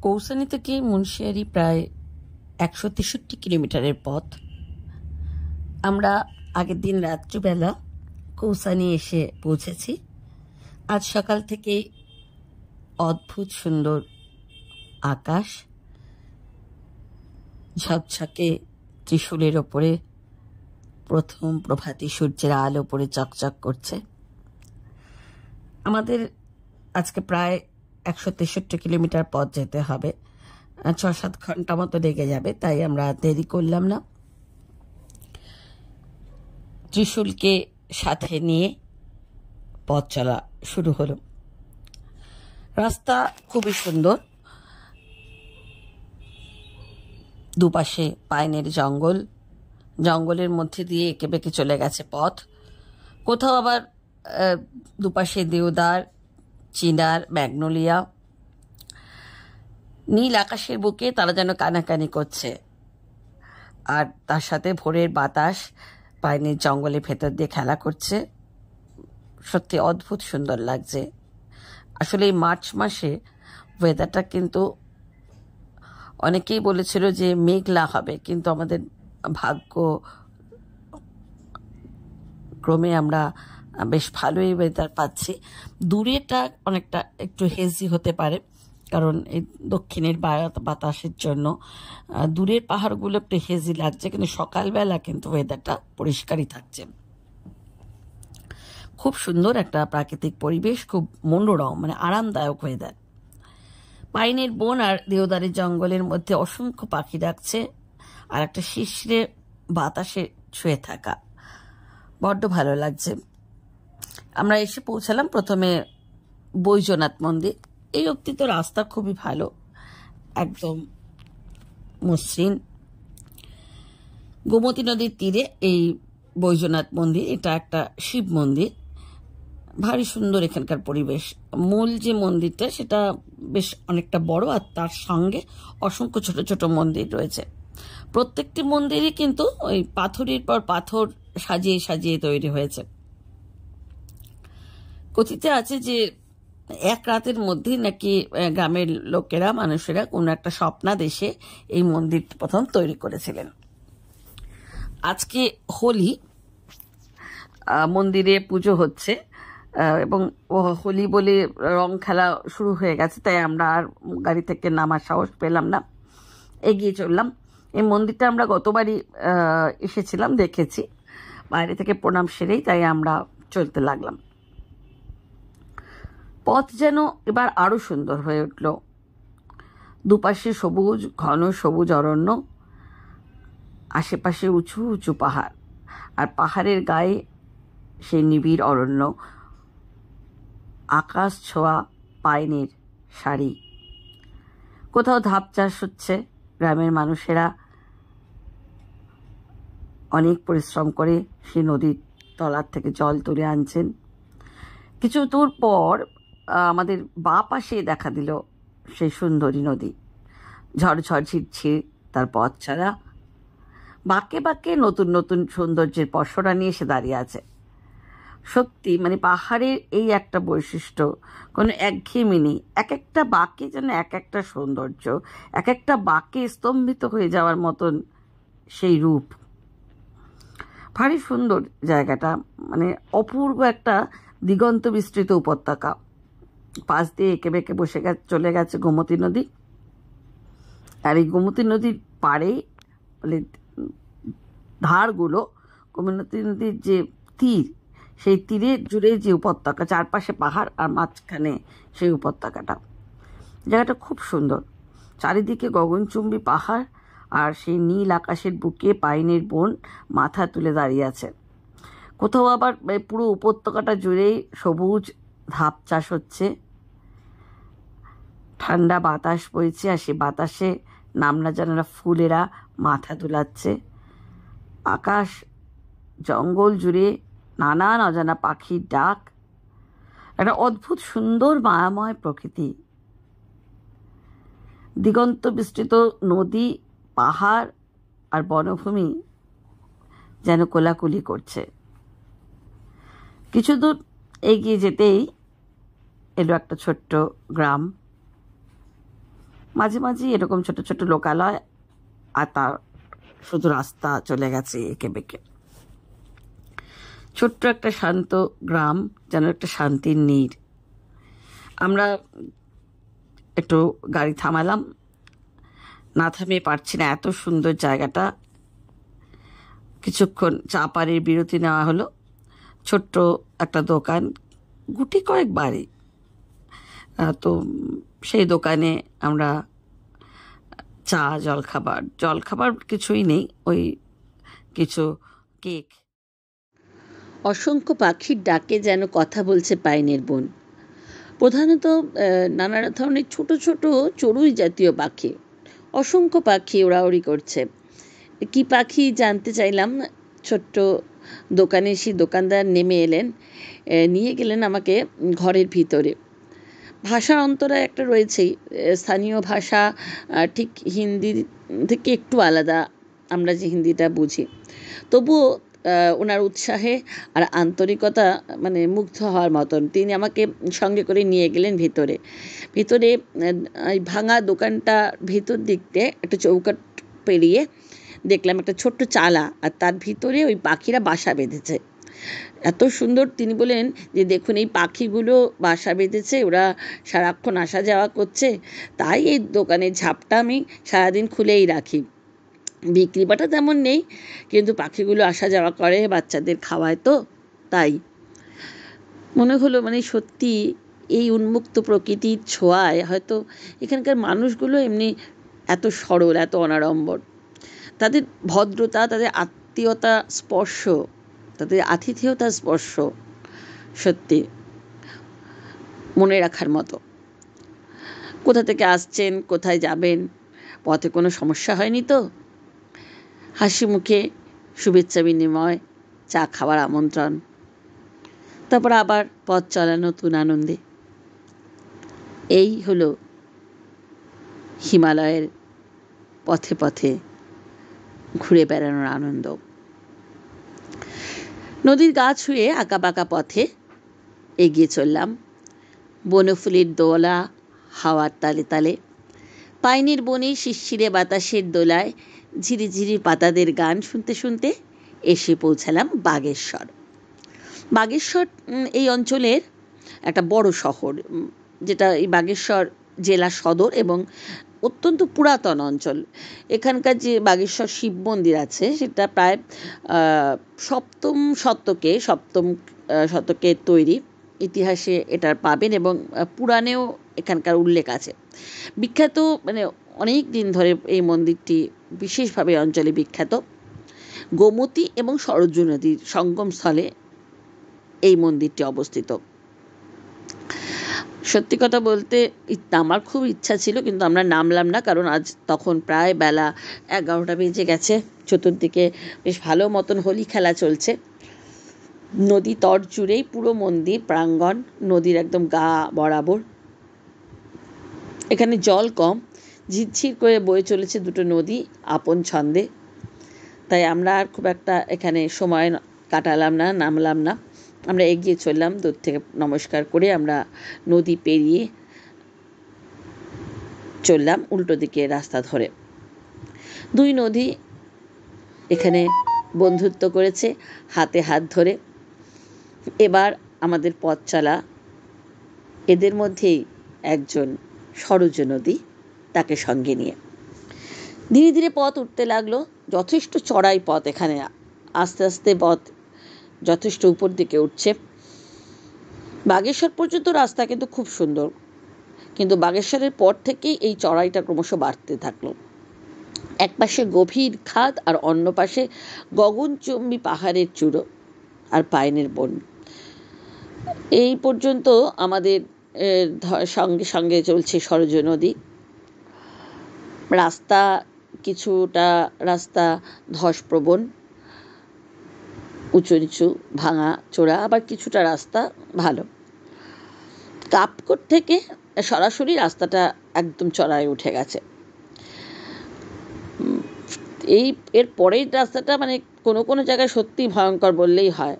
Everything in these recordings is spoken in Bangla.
কৌসানি থেকে মুন্সিয়ারি প্রায় ১৬৩ কিলোমিটারের পথ। আমরা আগের দিন রাত্রিবেলা কৌসানি এসে পৌঁছেছি। আজ সকাল থেকে অদ্ভুত সুন্দর আকাশ, ঝকঝকে ত্রিশূলের ওপরে প্রথম প্রভাতী সূর্যের আলো পড়ে চকচক করছে। আমাদের আজকে প্রায় ১৬৩ কিলোমিটার পথ যেতে হবে, ৬-৭ ঘন্টা মতো লেগে যাবে, তাই আমরা দেরি করলাম না। ত্রিশূলকে সাথে নিয়ে পথ চলা শুরু হলো। রাস্তা খুবই সুন্দর, দুপাশে পাইনের জঙ্গল, জঙ্গলের মধ্যে দিয়ে এঁকে বেঁকে চলে গেছে পথ। কোথাও আবার দুপাশে দেওদার, চিনার, ম্যাগনোলিয়া। নীল আকাশের বুকে তারা যেন কানাকানি করছে, আর তার সাথে ভোরের বাতাস পাইনের জঙ্গলের ভেতর দিয়ে খেলা করছে। সত্যি অদ্ভুত সুন্দর লাগছে। আসলে এই মার্চ মাসে ওয়েদারটা কিন্তু অনেকেই বলেছিল যে মেঘলা হবে, কিন্তু আমাদের ভাগ্য ক্রমে আমরা বেশ ভালোই ওয়েদার পাচ্ছি। দূরেটা অনেকটা একটু হেজি হতে পারে, কারণ এই দক্ষিণের বাতাসের জন্য দূরের পাহাড়গুলো একটু হেজি লাগছে, কিন্তু সকালবেলা কিন্তু ওয়েদারটা পরিষ্কারই থাকছে। খুব সুন্দর একটা প্রাকৃতিক পরিবেশ, খুব মনোরম, মানে আরামদায়ক ওয়েদার। পাইনের বন আর দেওদারের জঙ্গলের মধ্যে অসংখ্য পাখি ডাকছে, আর একটা শিশিরে বাতাসে ছুঁয়ে থাকা বড্ড ভালো লাগছে। আমরা এসে পৌঁছালাম প্রথমে বৈজনাথ মন্দির। এই অবধি তো রাস্তা খুবই ভালো, একদম মসৃণ। গোমতী নদীর তীরে এই বৈজনাথ মন্দির, এটা একটা শিব মন্দির। ভারী সুন্দর এখানকার পরিবেশ। মূল যে মন্দিরটা সেটা বেশ অনেকটা বড়, আর তার সঙ্গে অসংখ্য ছোট ছোট মন্দির রয়েছে। প্রত্যেকটি মন্দিরই কিন্তু ওই পাথরের পর পাথর সাজিয়ে সাজিয়ে তৈরি হয়েছে। কথিত আছে যে এক রাতের মধ্যেই নাকি গ্রামের লোকেরা, মানুষেরা কোনো একটা স্বপ্নাদেশে এই মন্দির প্রথম তৈরি করেছিলেন। আজকে হোলি, মন্দিরে পুজো হচ্ছে, এবং হোলি বলে রং খেলা শুরু হয়ে গেছে, তাই আমরা আর গাড়ি থেকে নামার সাহস পেলাম না, এগিয়ে চললাম। এই মন্দিরটা আমরা গতবারই এসেছিলাম, দেখেছি, বাইরে থেকে প্রণাম সেরেই তাই আমরা চলতে লাগলাম। পথ যেন এবার আরো সুন্দর হয়ে উঠল। দুপাশে সবুজ, ঘন সবুজ অরণ্য, আশেপাশে উঁচু উঁচু পাহাড়, আর পাহাড়ের গায়ে সেই নিবিড় অরণ্য, আকাশ ছোঁয়া পাইনের সারি। কোথাও ধাপ চাষ হচ্ছে, গ্রামের মানুষেরা অনেক পরিশ্রম করে সেই নদীর তলার থেকে জল তুলে আনছেন। কিছু দূর পর আমাদের বাঁ পাশে দেখা দিল সেই সুন্দরী নদী, ঝড়ঝড় ঝিরঝির তার পথ ছাড়া। বাঁকে বাঁকে নতুন নতুন সৌন্দর্যের পসরা নিয়ে এসে দাঁড়িয়ে আছে। সত্যি মানে পাহাড়ের এই একটা বৈশিষ্ট্য, কোনো একঘেয়েমি নেই। এক একটা বাঁকে যেন এক একটা সৌন্দর্য, এক একটা বাঁকে স্তম্ভিত হয়ে যাওয়ার মতন সেই রূপ। ভারী সুন্দর জায়গাটা, মানে অপূর্ব একটা দিগন্ত বিস্তৃত উপত্যকা। পাশ দিয়ে এঁকে বেঁকে চলে গেছে গোমতী নদী, আর এই গোমতী নদীর পাড়েই, মানে ধারগুলো, গোমতী নদীর যে তীর, সেই তীরে জুড়ে যে উপত্যকা, চারপাশে পাহাড় আর মাঝখানে সেই উপত্যকাটা। জায়গাটা খুব সুন্দর, চারিদিকে গগনচুম্বী পাহাড়, আর সেই নীল আকাশের বুকে পাইনের বন মাথা তুলে দাঁড়িয়ে আছে। কোথাও আবার পুরো উপত্যকাটা জুড়েই সবুজ ধাপ চাষ হচ্ছে, ঠান্ডা বাতাস বইছে, আর সেই বাতাসে নামনা জানারা ফুলেরা মাথা দুলাচ্ছে। আকাশ জঙ্গল জুড়ে নানান অজানা পাখির ডাক, একটা অদ্ভুত সুন্দর মায়াময় প্রকৃতি। দিগন্ত বিস্তৃত নদী, পাহাড় আর বনভূমি যেন কোলাকুলি করছে। কিছু দূর এগিয়ে যেতেই এলো একটা ছোট্ট গ্রাম। মাঝে মাঝে এরকম ছোট ছোট লোকালয়, আর তার শুধু রাস্তা চলে গেছে এঁকে বেঁকে। ছোট্ট একটা শান্ত গ্রাম, যেন একটা শান্তির নীড়। আমরা একটু গাড়ি থামালাম, না থামিয়ে পারছি না, এত সুন্দর জায়গাটা। কিছুক্ষণ চা পানির বিরতি নেওয়া হলো। ছোট্ট একটা দোকান, গুটি কয়েক বাড়ি। তো সেই দোকানে আমরা চা, জলখাবার কিছুই নেই, ওই কিছু কেক। অসংখ্য পাখির ডাকে যেন কথা বলছে পাইনের বন। প্রধানত নানা ধরনের ছোট ছোট চড়ুই জাতীয় পাখি, অসংখ্য পাখি ওড়াউড়ি করছে। কি পাখি জানতে চাইলাম। ছোট্ট দোকানে সেই দোকানদার নেমে এলেন, নিয়ে গেলেন আমাকে ঘরের ভিতরে। ভাষার অন্তরা একটা রয়েছেই, স্থানীয় ভাষা ঠিক হিন্দি থেকে একটু আলাদা, আমরা যে হিন্দিটা বুঝি। তবুও ওনার উৎসাহে আর আন্তরিকতা মানে মুগ্ধ হওয়ার মতন। তিনি আমাকে সঙ্গে করে নিয়ে গেলেন ভিতরে। ভিতরে এই ভাঙা দোকানটা ভিতর দিক দিয়ে একটা চৌকাঠ পেরিয়ে দেখলাম একটা ছোট্ট চালা, আর তার ভিতরে ওই পাখিরা বাসা বেঁধেছে। এত সুন্দর। তিনি বলেন যে দেখুন এই পাখিগুলো বাসা বেঁধেছে, ওরা সারাক্ষণ আসা যাওয়া করছে, তাই এই দোকানের ঝাপটা আমি সারাদিন খুলেই রাখি। বিক্রি বাটা তেমন নেই, কিন্তু পাখিগুলো আসা যাওয়া করে, বাচ্চাদের খাওয়ায়, তো তাই মনে হলো মানে সত্যি এই উন্মুক্ত প্রকৃতির ছোঁয়ায় হয়তো এখানকার মানুষগুলো এমনি এত সরল, এত অনাড়ম্বর। তাদের ভদ্রতা, তাদের আত্মীয়তা স্পর্শ, তাদের আতিথেয়তার স্পর্শ সত্যি মনে রাখার মতো। কোথা থেকে আসছেন, কোথায় যাবেন, পথে কোনো সমস্যা হয়নি তো? হাসি মুখে শুভেচ্ছা বিনিময়, চা খাওয়ার আমন্ত্রণ, তারপর আবার পথ চলা নতুন আনন্দে। এই হলো হিমালয়ের পথে পথে ঘুরে বেড়ানোর আনন্দ। নদীর গা ছুঁয়ে আঁকা বাঁকা পথে এগিয়ে চললাম। বনফুলের দোলা হাওয়ার তালে তালে, পাইনের বনে শিরশিরে বাতাসের দোলায় ঝিরিঝিরি পাতাদের গান শুনতে শুনতে এসে পৌঁছালাম বাগেশ্বর। বাগেশ্বর এই অঞ্চলের একটা বড় শহর, যেটা এই বাগেশ্বর জেলা সদর এবং অত্যন্ত পুরাতন অঞ্চল। এখানকার যে বাগেশ্বর শিব মন্দির আছে সেটা প্রায় সপ্তম শতকে তৈরি। ইতিহাসে এটার পাবেন এবং পুরাণেও এখানকার উল্লেখ আছে। বিখ্যাত মানে অনেক দিন ধরে এই মন্দিরটি বিশেষভাবে অঞ্চলে বিখ্যাত। গোমতী এবং সরজু নদীর সঙ্গমস্থলে এই মন্দিরটি অবস্থিত। সত্যি কথা বলতে আমার খুব ইচ্ছা ছিল, কিন্তু আমরা নামলাম না, কারণ আজ তখন প্রায় বেলা 11টা বেজে গেছে। চতুর্দিকে বেশ ভালো মতন হোলি খেলা চলছে। নদী তট জুড়েই পুরো মন্দির প্রাঙ্গণ, নদীর একদম গা বরাবর। এখানে জল কম, ঝিরঝির করে বয়ে চলেছে দুটো নদী আপন ছন্দে। তাই আমরা আর খুব একটা এখানে সময় কাটালাম না, নামলাম না। আমরা এগিয়ে চললাম, দূর থেকে নমস্কার করে আমরা নদী পেরিয়ে চললাম উল্টো দিকে রাস্তা ধরে। দুই নদী এখানে বন্ধুত্ব করেছে হাতে হাত ধরে। এবার আমাদের পথ চলা এদের মধ্যেই একজন সরজু নদী, তাকে সঙ্গে নিয়ে ধীরে ধীরে পথ উঠতে লাগলো। যথেষ্ট চড়াই পথ, এখানে আস্তে আস্তে পথ যথেষ্ট উপর দিকে উঠছে। বাগেশ্বর পর্যন্ত রাস্তা কিন্তু খুব সুন্দর, কিন্তু বাগেশ্বরের পর থেকেই এই চড়াইটা ক্রমশ বাড়তে থাকলো। এক পাশে গভীর খাদ আর অন্য পাশে গগনচুম্বী পাহাড়ের চূড়ো আর পাইনের বন। এই পর্যন্ত আমাদের সঙ্গে সঙ্গে চলছে সরজু নদী। রাস্তা কিছুটা রাস্তা ধসপ্রবণ, উঁচু নিচু, ভাঙা চোরা, আবার কিছুটা রাস্তা ভালো। কাপকোট থেকে সরাসরি রাস্তাটা একদম চড়াই উঠে গেছে। এর পরের রাস্তাটা মানে কোনো কোনো জায়গায় সত্যি ভয়ঙ্কর বললেই হয়।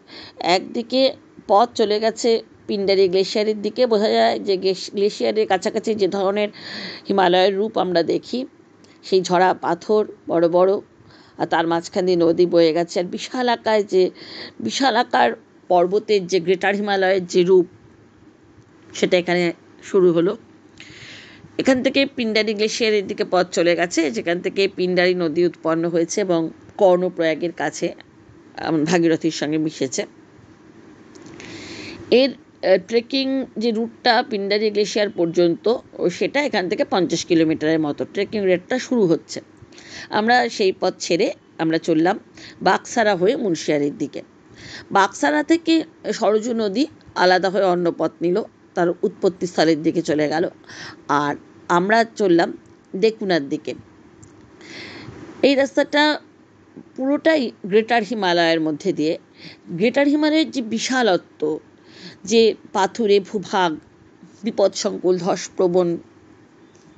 একদিকে পথ চলে গেছে পিন্ডারি গ্লেশিয়ারের দিকে বোঝা যায় যে গ্লেশিয়ারের কাছাকাছি যে ধরনের হিমালয়ের রূপ আমরা দেখি, সেই ঝরা পাথর বড় বড়, আর তার মাঝখান দিয়ে নদী বয়ে গেছে, আর বিশাল আকার পর্বতের যে গ্রেটার হিমালয়ের যে রূপ, সেটা এখানে শুরু হলো। এখান থেকে পিন্ডারি গ্লেশিয়ারের দিকে পথ চলে গেছে, যেখান থেকে পিন্ডারি নদী উৎপন্ন হয়েছে এবং কর্ণপ্রয়াগের কাছে ভাগীরথীর সঙ্গে মিশেছে। এর ট্রেকিং যে রুটটা পিন্ডারি গ্লেশিয়ার পর্যন্ত, সেটা এখান থেকে 50 কিলোমিটারের মতো ট্রেকিং রেটটা শুরু হচ্ছে। আমরা সেই পথ ছেড়ে আমরা চললাম বাকসারা হয়ে মুন্সিয়ারির দিকে। বাকসারা থেকে সরজু নদী আলাদা হয়ে অন্য পথ নিল, তার উৎপত্তি স্থলের দিকে চলে গেল, আর আমরা চললাম দেকুনার দিকে। এই রাস্তাটা পুরোটাই গ্রেটার হিমালয়ের মধ্যে দিয়ে। গ্রেটার হিমালয়ের যে বিশালত্ব, যে পাথুরে ভূভাগ, বিপদসংকুল ধসপ্রবণ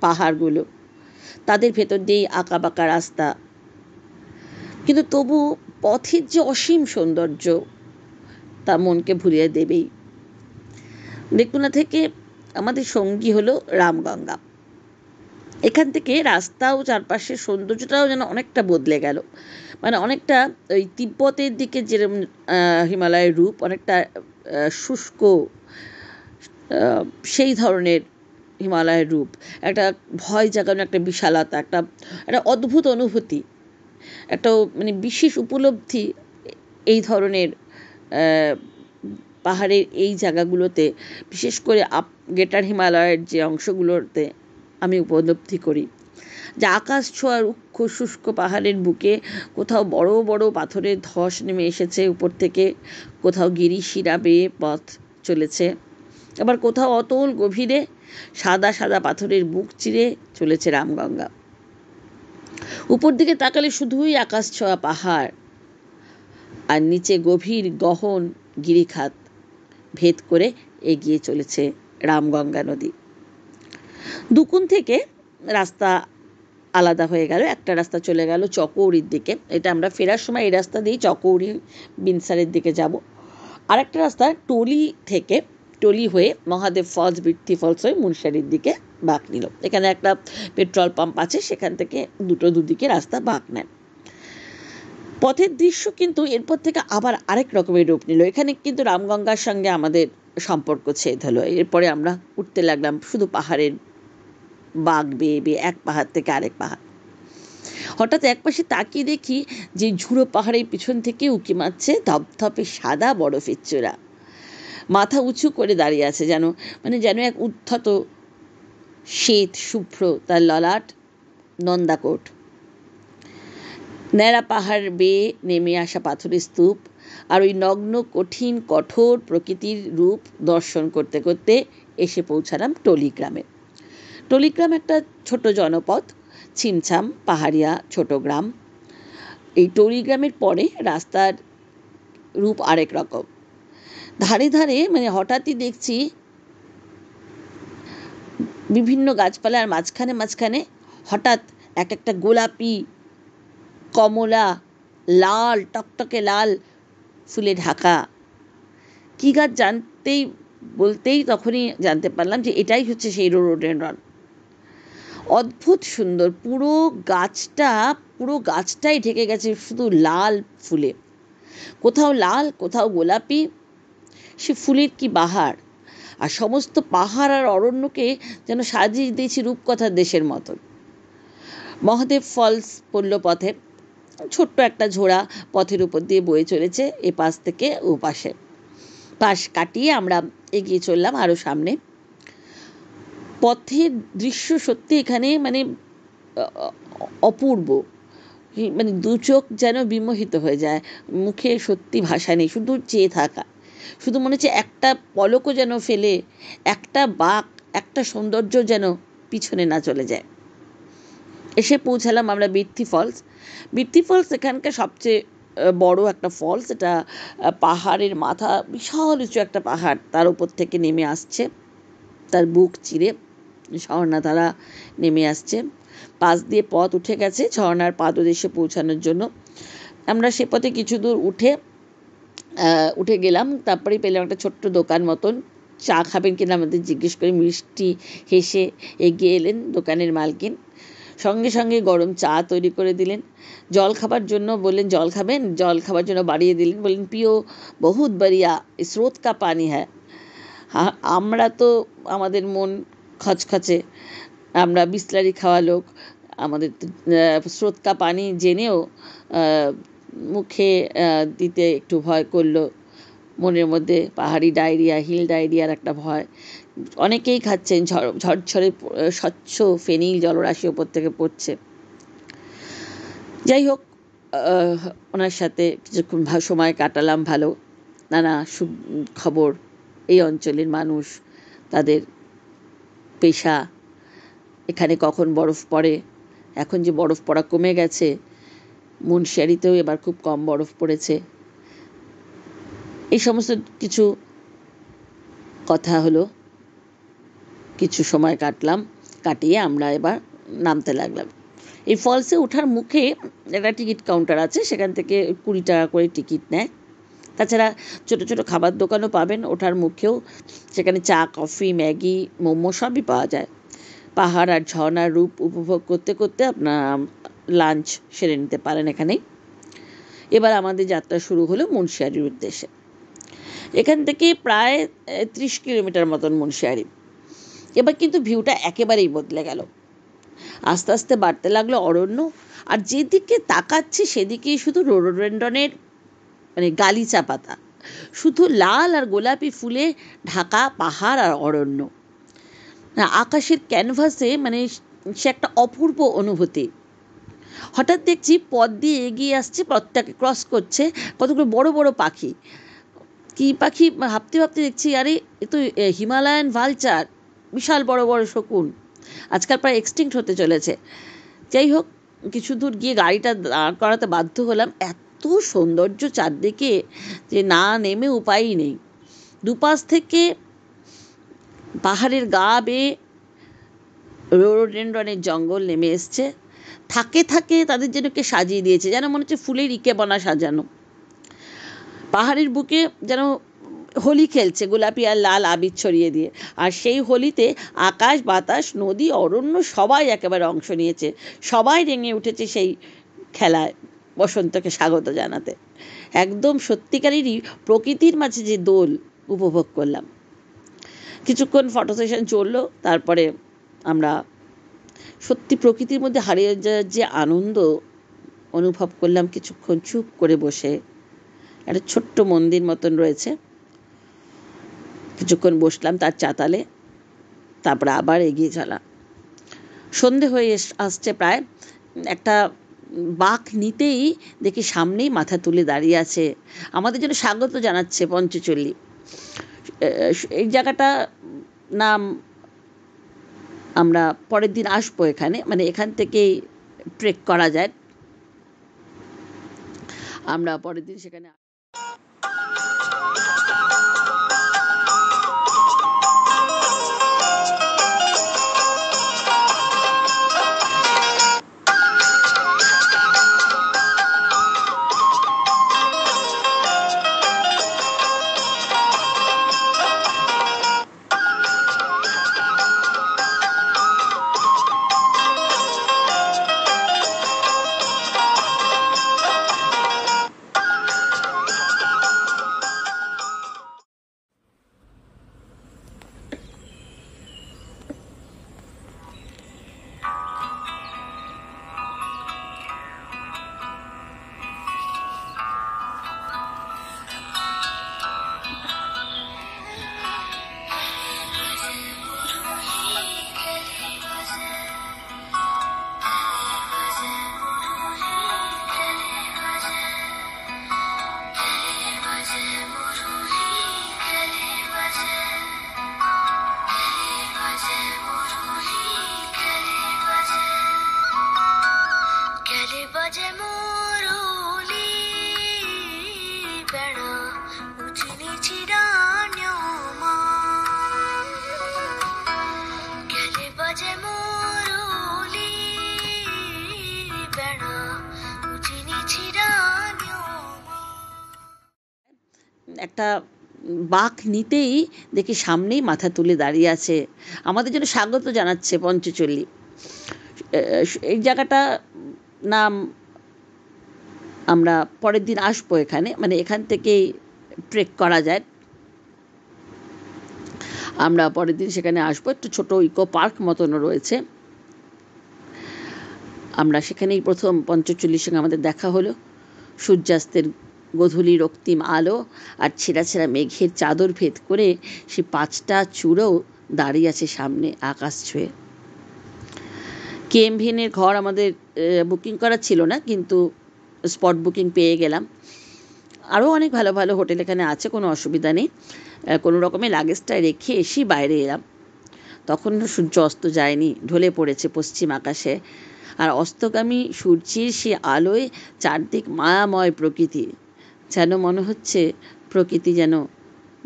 পাহাড়গুলো, তাদের ভেতর দিয়েই আঁকা বাঁকা রাস্তা, কিন্তু তবু পথের যে অসীম সৌন্দর্য তা মনকে ভুলিয়ে দেবেই। দেকুনা থেকে আমাদের সঙ্গী হলো রামগঙ্গা। এখান থেকে রাস্তাও চারপাশের সৌন্দর্যটাও যেন অনেকটা বদলে গেল, মানে অনেকটা ওই তিব্বতের দিকে যেরকম হিমালয়ের রূপ, অনেকটা শুষ্ক সেই ধরনের হিমালয়ের রূপ, একটা ভয় জাগানো একটা বিশালতা, একটা অদ্ভুত অনুভূতি, একটা মানে বিশেষ উপলব্ধি এই ধরনের পাহাড়ের এই জায়গাগুলোতে, বিশেষ করে গ্রেটার হিমালয়ের যে অংশগুলোতে আমি উপলব্ধি করি। যে আকাশ ছোঁয়া রুক্ষ শুষ্ক পাহাড়ের বুকে কোথাও বড় বড় পাথরের ধস নেমে এসেছে উপর থেকে, কোথাও গিরিশিরা বেয়ে পথ চলেছে, আবার কোথাও অতল গভীরে সাদা সাদা পাথরের বুক চিরে চলেছে রামগঙ্গা। উপর দিকে তাকালে শুধুই আকাশ ছোঁয়া পাহাড়, আর নিচে গভীর গহন গিরিখাত ভেদ করে এগিয়ে চলেছে রামগঙ্গা নদী। দুকুন থেকে রাস্তা আলাদা হয়ে গেল, একটা রাস্তা চলে গেল চকৌরির দিকে। এটা আমরা ফেরার সময় এই রাস্তা দিয়েই চকৌরি বিনসারের দিকে যাব। আর একটা রাস্তা টলি হয়ে মহাদেব ফলস, বৃত্তি ফলস হয়ে মুন্সিয়ারির দিকে বাঁক নিল। এখানে একটা পেট্রোল পাম্প আছে, সেখান থেকে দুদিকে রাস্তা বাঁক নেয়। পথের দৃশ্য কিন্তু এরপর থেকে আবার আরেক রকমের রূপ নিল। এখানে কিন্তু রামগঙ্গার সঙ্গে আমাদের সম্পর্ক ছেদ হলো। এরপরে আমরা উঠতে লাগলাম শুধু পাহাড়ের বাঁক বেয়ে বেয়ে, এক পাহাড় থেকে আরেক পাহাড়। হঠাৎ একপাশে তাকিয়ে দেখি যে ঝুড়ো পাহাড়ের পিছন থেকে উঁকি মারছে ধপধপে সাদা বরফের চূড়া, মাথা উঁচু করে দাঁড়িয়ে আছে, যেন এক উদ্ধত শ্বেত শুভ্র তার ললাট নন্দাকোট। ন্যাড়া পাহাড় বেয়ে নেমে আসা পাথরের স্তূপ, আর ওই নগ্ন কঠিন কঠোর প্রকৃতির রূপ দর্শন করতে করতে এসে পৌঁছালাম টলিগ্রামে। টলিগ্রাম একটা ছোট জনপদ, ছিমছাম পাহাড়িয়া ছোট গ্রাম। এই টলিগ্রামের পরে রাস্তার রূপ আরেক রকম। ধারে ধারে হঠাৎই দেখছি বিভিন্ন গাছপালার মাঝখানে হঠাৎ একটা গোলাপি, কমলা, লাল, টকটকে লাল ফুলে ঢাকা কি গাছ বলতেই তখনই জানতে পারলাম যে এটাই হচ্ছে সেই রোডেনড্রন। অদ্ভুত সুন্দর, পুরো গাছটাই ঢেকে গেছে শুধু লাল ফুলে, কোথাও লাল কোথাও গোলাপি, সে ফুলের কি বাহার। আর সমস্ত পাহাড় আর অরণ্যকে যেন সাজিয়ে দিয়েছি রূপকথার দেশের মতন। মহাদেব ফলস পড়ল পথে, ছোট্ট একটা ঝোড়া পথের উপর দিয়ে বয়ে চলেছে এ পাশ থেকে ও পাশ কাটিয়ে আমরা এগিয়ে চললাম আরো সামনে। পথের দৃশ্য সত্যি এখানে অপূর্ব, দু চোখ যেন বিমোহিত হয়ে যায়, মুখে সত্যি ভাষা নেই, শুধু চেয়ে থাকা, শুধু মনে হচ্ছে একটা পলকও যেন ফেলে একটা বাঁক, একটা সৌন্দর্য যেন পিছনে না চলে যায়। এসে পৌঁছালাম আমরা বৃত্তি ফলস এখানকার সবচেয়ে বড় একটা ফলস। এটা পাহাড়ের মাথা, বিশাল উঁচু একটা পাহাড়, তার উপর থেকে নেমে আসছে, তার বুক চিরে ঝর্ণাধারা নেমে আসছে। পাশ দিয়ে পথ উঠে গেছে ঝর্ণার পাদদেশে পৌঁছানোর জন্য। আমরা সে পথে কিছু দূর উঠে গেলাম, তারপরে পেলাম একটা ছোট্ট দোকান মতন, চা খাবেন কিনা আমাদের জিজ্ঞেস করে মিষ্টি হেসে এগিয়ে এলেন দোকানের মালকিন। সঙ্গে সঙ্গে গরম চা তৈরি করে দিলেন। জল খাবার জন্য বললেন জল খাবেন, জল খাবার জন্য বাড়িয়ে দিলেন, বললেন পিও বহুত বড়িয়া স্রোত কা পানি হ্যাঁ। আমরা তো আমাদের মন খচখচে, আমরা বিসলারি খাওয়া লোক, আমাদের স্রোত কা পানি জেনেও মুখে দিতে একটু ভয় করলো। মনের মধ্যে পাহাড়ি ডায়রিয়া, হিল ডায়রিয়ার একটা ভয়। অনেকেই খাচ্ছেন, ঝরঝরে স্বচ্ছ ফেনিল জলরাশি ওপর থেকে পড়ছে। যাই হোক, ওনার সাথে কিছুক্ষণ সময় কাটালাম ভালো। নানা খবর, এই অঞ্চলের মানুষ, তাদের পেশা, এখানে কখন বরফ পড়ে, এখন যে বরফ পড়া কমে গেছে, মুন্সিয়ারিতেও এবার খুব কম বরফ পড়েছে, এই সমস্ত কিছু কথা হলো। কিছু সময় কাটিয়ে আমরা এবার নামতে লাগলাম। এই ফলসে ওঠার মুখে একটা টিকিট কাউন্টার আছে, সেখান থেকে 20 টাকা করে টিকিট নেয়। তাছাড়া ছোট ছোট খাবার দোকানও পাবেন ওঠার মুখেও, সেখানে চা, কফি, ম্যাগি, মোমো সবই পাওয়া যায়। পাহাড় আর ঝর্ণার রূপ উপভোগ করতে করতে আপনার লাঞ্চ সেরে নিতে পারেন এখানেই। এবার আমাদের যাত্রা শুরু হলো মুন্সিয়ারির উদ্দেশ্যে। এখান থেকে প্রায় 30 কিলোমিটার মতন মুন্সিয়ারি। এবার কিন্তু ভিউটা একেবারেই বদলে গেল। আস্তে আস্তে বাড়তে লাগলো অরণ্য, আর যেদিকে তাকাচ্ছি সেদিকেই শুধু রোডোডেনড্রনের মানে গালিচা পাতা, শুধু লাল আর গোলাপি ফুলে ঢাকা পাহাড় আর অরণ্য। আকাশের ক্যানভাসে মানে সে একটা অপূর্ব অনুভূতি। হঠাৎ দেখছি পথ দিয়ে এগিয়ে আসছে, পথটাকে ক্রস করছে কতগুলো বড় বড় পাখি। কি পাখি ভাবতে ভাবতে দেখছি, আরে এ তো হিমালয়ান ভালচার, বিশাল বড় বড় শকুন, আজকাল প্রায় এক্সটিংক্ট হতে চলেছে। যাই হোক, কিছু দূর গিয়ে গাড়িটা দাঁড় করাতে বাধ্য হলাম। এত সৌন্দর্য চারদিকে যে না নেমে উপায়ই নেই। দুপাশ থেকে পাহাড়ের গা বেয়ে রোডোডেনড্রনের জঙ্গল নেমে এসছে। থাকে থাকে তাদের যেন কে সাজিয়ে দিয়েছে, যেন মনে হচ্ছে ফুলের ইকেবনা সাজানো। পাহাড়ের বুকে যেন হোলি খেলছে গোলাপি আর লাল আবির ছড়িয়ে দিয়ে। আর সেই হোলিতে আকাশ, বাতাস, নদী, অরণ্য সবাই একেবারে অংশ নিয়েছে। সবাই রেঙে উঠেছে সেই খেলায়, বসন্তকে স্বাগত জানাতে। একদম সত্যিকারেরই প্রকৃতির মাঝে যে দোল উপভোগ করলাম। কিছুক্ষণ ফটো সেশন চললো, তারপরে আমরা সত্যি প্রকৃতির মধ্যে হারিয়ে যাওয়ার যে আনন্দ অনুভব করলাম। কিছুক্ষণ চুপ করে বসে, একটা ছোট্ট মন্দির মতন রয়েছে, কিছুক্ষণ বসলাম তার চাতালে, তারপরে আবার এগিয়ে চলা। সন্ধে হয়ে আসছে প্রায়। একটা বাঁক নিতেই দেখি সামনেই মাথা তুলে দাঁড়িয়ে আছে, আমাদের জন্য স্বাগত জানাচ্ছে পঞ্চচল্লী। এই জায়গাটা নাম আমরা পরের দিন আসবো এখানে, মানে এখান থেকেই ট্রেক করা যায়, আমরা পরের দিন সেখানে। একটা বাঁক নিতেই দেখি সামনেই মাথা তুলে দাঁড়িয়ে আছে, আমাদের জন্য স্বাগত জানাচ্ছে পঞ্চচল্লী। এই জায়গাটা নাম আমরা পরের দিন আসবো এখানে, মানে এখান থেকেই ট্রেক করা যায়, আমরা পরের দিন সেখানে আসবো। একটু ছোট ইকো পার্ক মতনও রয়েছে, আমরা সেখানেই প্রথম পঞ্চচল্লির সঙ্গে আমাদের দেখা হলো। সূর্যাস্তের গোধূলি রক্তিম আলো আর ছেঁড়া ছেঁড়া মেঘের চাদর ভেদ করে সে 5টা চূড়ো দাঁড়িয়ে আছে সামনে আকাশ ছুঁয়ে। কেএমভিএনের ঘর আমাদের বুকিং করা ছিল না, কিন্তু স্পট বুকিং পেয়ে গেলাম। আরও অনেক ভালো ভালো হোটেল এখানে আছে, কোনো অসুবিধা নেই। কোনো রকমের লাগেজটা রেখে এসেই বাইরে এলাম। তখন সূর্য অস্ত যায়নি, ঢলে পড়েছে পশ্চিম আকাশে, আর অস্তগামী সূর্যের সে আলোয় চারদিক মায়াময় প্রকৃতি, যেন মনে হচ্ছে প্রকৃতি যেন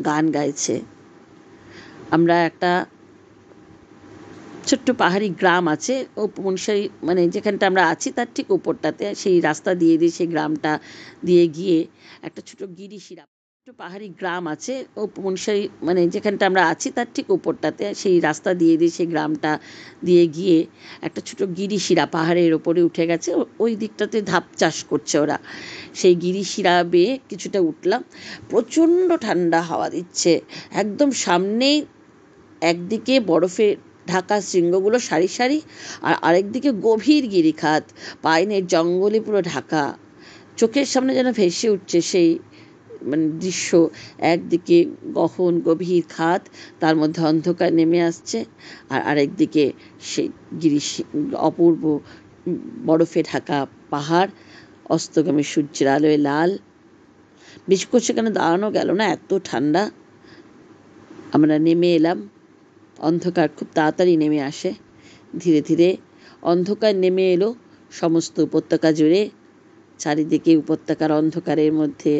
গান গাইছে। আমরা একটা ছোট্ট পাহাড়ি গ্রাম আছে ও মনসারি, মানে যেখানটা আমরা আছি তার ঠিক উপরটাতে, সেই রাস্তা দিয়ে সেই গ্রামটা দিয়ে গিয়ে একটা ছোট গিরিশিরা, ছোট্ট পাহাড়ি গ্রাম আছে ও মনসারি, মানে যেখানটা আমরা আছি তার ঠিক উপরটাতে, সেই রাস্তা দিয়ে সেই গ্রামটা দিয়ে গিয়ে একটা ছোট গিরিশিরা পাহাড়ের ওপরে উঠে গেছে, ওই দিকটাতে ধাপ চাষ করছে ওরা। সেই গিরিশিরা বেয়ে কিছুটা উঠলাম, প্রচণ্ড ঠান্ডা হাওয়া দিচ্ছে, একদম সামনেই একদিকে বরফে ঢাকা শৃঙ্গগুলো সারি সারি, আর আরেকদিকে গভীর গিরিখাত, পাইনের জঙ্গলে পুরো ঢাকা। চোখের সামনে যেন ভেসে উঠছে সেই মানে দৃশ্য, একদিকে গহন গভীর খাত, তার মধ্যে অন্ধকার নেমে আসছে, আর আরেকদিকে সেই অপূর্ব বরফে ঢাকা পাহাড়, অস্তগামী সূর্যের আলোয় লাল। বেশি করে সেখানে দাঁড়ানো গেল না, এত ঠান্ডা। আমরা নেমে এলাম, অন্ধকার খুব তাড়াতাড়ি নেমে আসে, ধীরে ধীরে অন্ধকার নেমে এলো সমস্ত উপত্যকা জুড়ে। চারিদিকে উপত্যকার অন্ধকারের মধ্যে